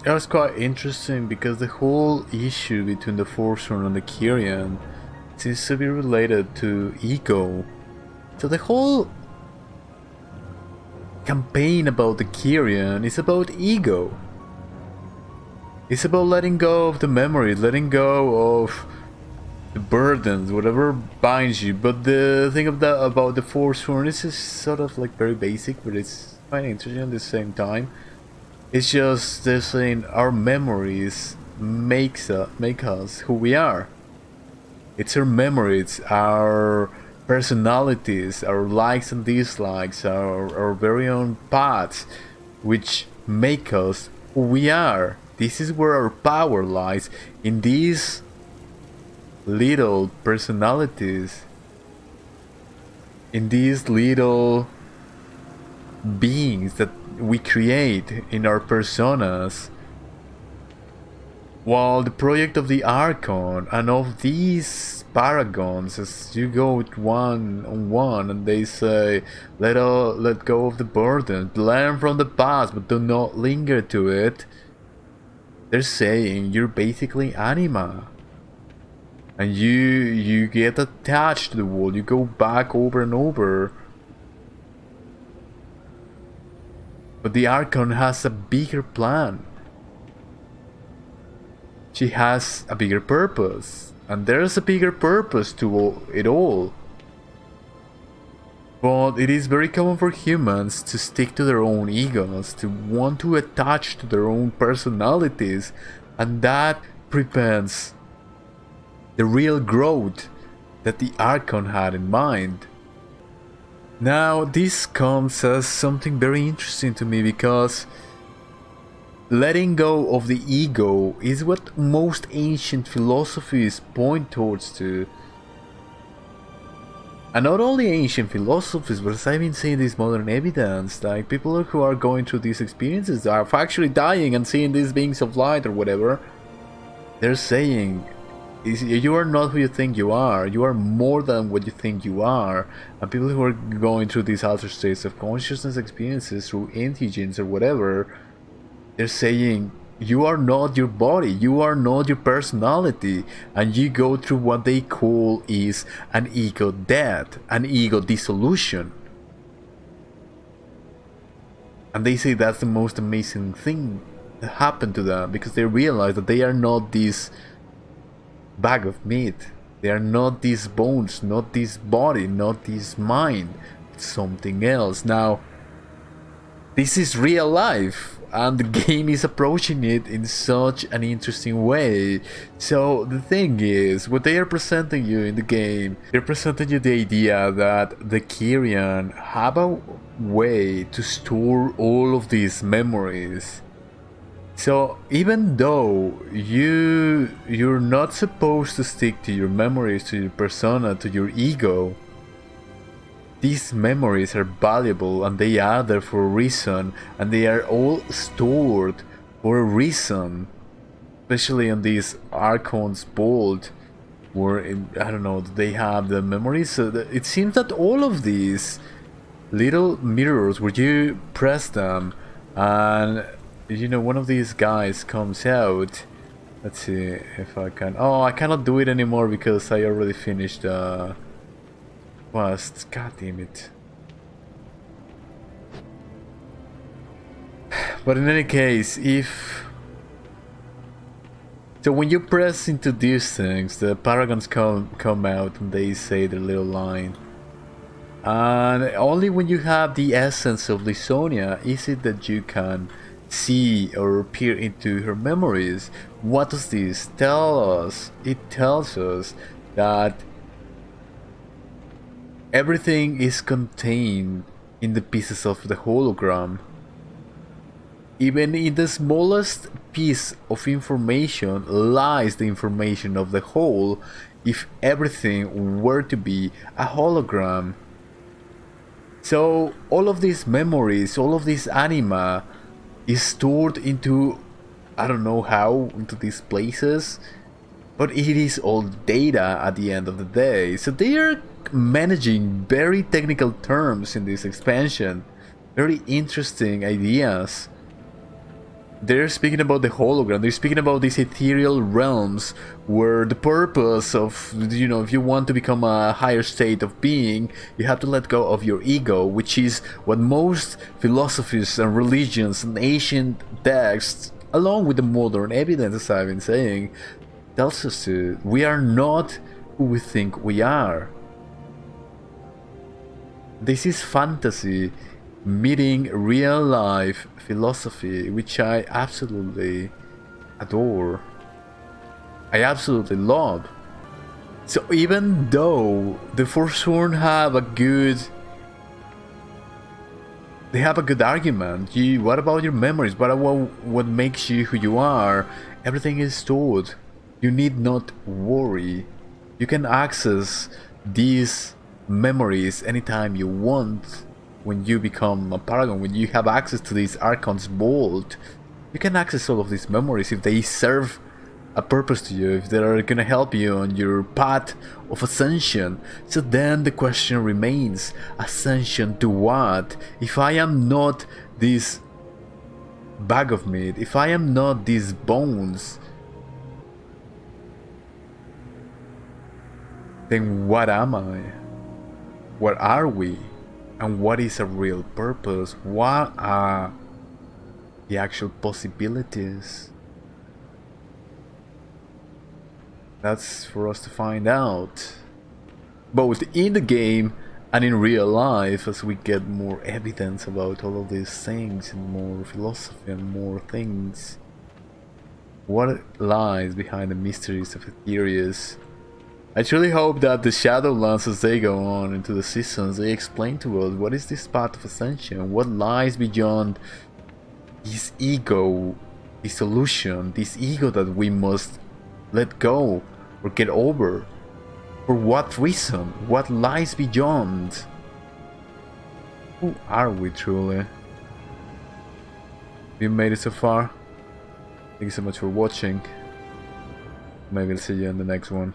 It was quite interesting because the whole issue between the Forsworn and the Kyrian seems to be related to ego. So the whole campaign about the Kyrian is about ego. It's about letting go of the memories, letting go of the burdens, whatever binds you. But the thing about the Forsworn is just sort of like very basic, but it's quite interesting at the same time. It's just they're saying our memories make us who we are. It's our memories, our personalities, our likes and dislikes, our very own paths, which make us who we are. This is where our power lies, in these little personalities, in these little beings that we create in our personas. While the project of the Archon and of these paragons, as you go with one on one and they say let go of the burden, learn from the past but do not linger to it, they're saying you're basically anima. And you get attached to the world, you go back over and over. But the Archon has a bigger plan. She has a bigger purpose. And there's a bigger purpose to it all. But it is very common for humans to stick to their own egos, to want to attach to their own personalities. And that prevents the real growth that the Archon had in mind. Now, this comes as something very interesting to me because letting go of the ego is what most ancient philosophies point towards to. And not only ancient philosophies, but as I've been seeing this modern evidence, like people who are going through these experiences are actually dying and seeing these beings of light or whatever, they're saying you are not who you think you are more than what you think you are. And people who are going through these altered states of consciousness experiences through antigens or whatever, they're saying you are not your body, you are not your personality, and you go through what they call is an ego death, an ego dissolution. And they say that's the most amazing thing that happened to them, because they realize that they are not this bag of meat. They are not these bones, not this body, not this mind. It's something else. Now, this is real life, and the game is approaching it in such an interesting way. So the thing is, what they are presenting you in the game, they're presenting you the idea that the Kyrian have a way to store all of these memories. So even though you're not supposed to stick to your memories, to your persona, to your ego, these memories are valuable and they are there for a reason, and they are all stored for a reason. Especially on these Archon's Vault, where I don't know, they have the memories. So it seems that all of these little mirrors, where you press them and you know, one of these guys comes out. Let's see if I can. Oh, I cannot do it anymore because I already finished quest. God damn it. But in any case, so when you press into these things, the paragons come out and they say their little line. And only when you have the essence of Lisonia is it that you can see or peer into her memories. What does this tell us? It tells us that everything is contained in the pieces of the hologram. Even in the smallest piece of information lies the information of the whole, if everything were to be a hologram. So all of these memories, all of this anima is stored into, I don't know how, into these places, but it is all data at the end of the day. So they are managing very technical terms in this expansion, very interesting ideas. they're speaking about the hologram, they're speaking about these ethereal realms where the purpose of, you know, if you want to become a higher state of being, you have to let go of your ego, which is what most philosophies and religions and ancient texts, along with the modern evidence, as I've been saying, tells us to. We are not who we think we are. This is fantasy meeting real life philosophy, which I absolutely adore. I absolutely love. So even though the Forsworn have a good argument. What about your memories? What makes you who you are? Everything is stored. You need not worry. You can access these memories anytime you want. When you become a paragon, when you have access to this Archon's vault, you can access all of these memories if they serve a purpose to you, if they are gonna help you on your path of ascension. So then the question remains, ascension to what? If I am not this bag of meat, if I am not these bones, then what am I? What are we? And what is a real purpose? What are the actual possibilities? That's for us to find out, both in the game and in real life, as we get more evidence about all of these things and more philosophy and more things. What lies behind the mysteries of Aetherius? I truly hope that the Shadowlands, as they go on into the seasons, they explain to us what is this path of ascension, what lies beyond this ego dissolution, this ego that we must let go or get over. For what reason? What lies beyond? Who are we truly? You made it so far. Thank you so much for watching. Maybe I'll see you in the next one.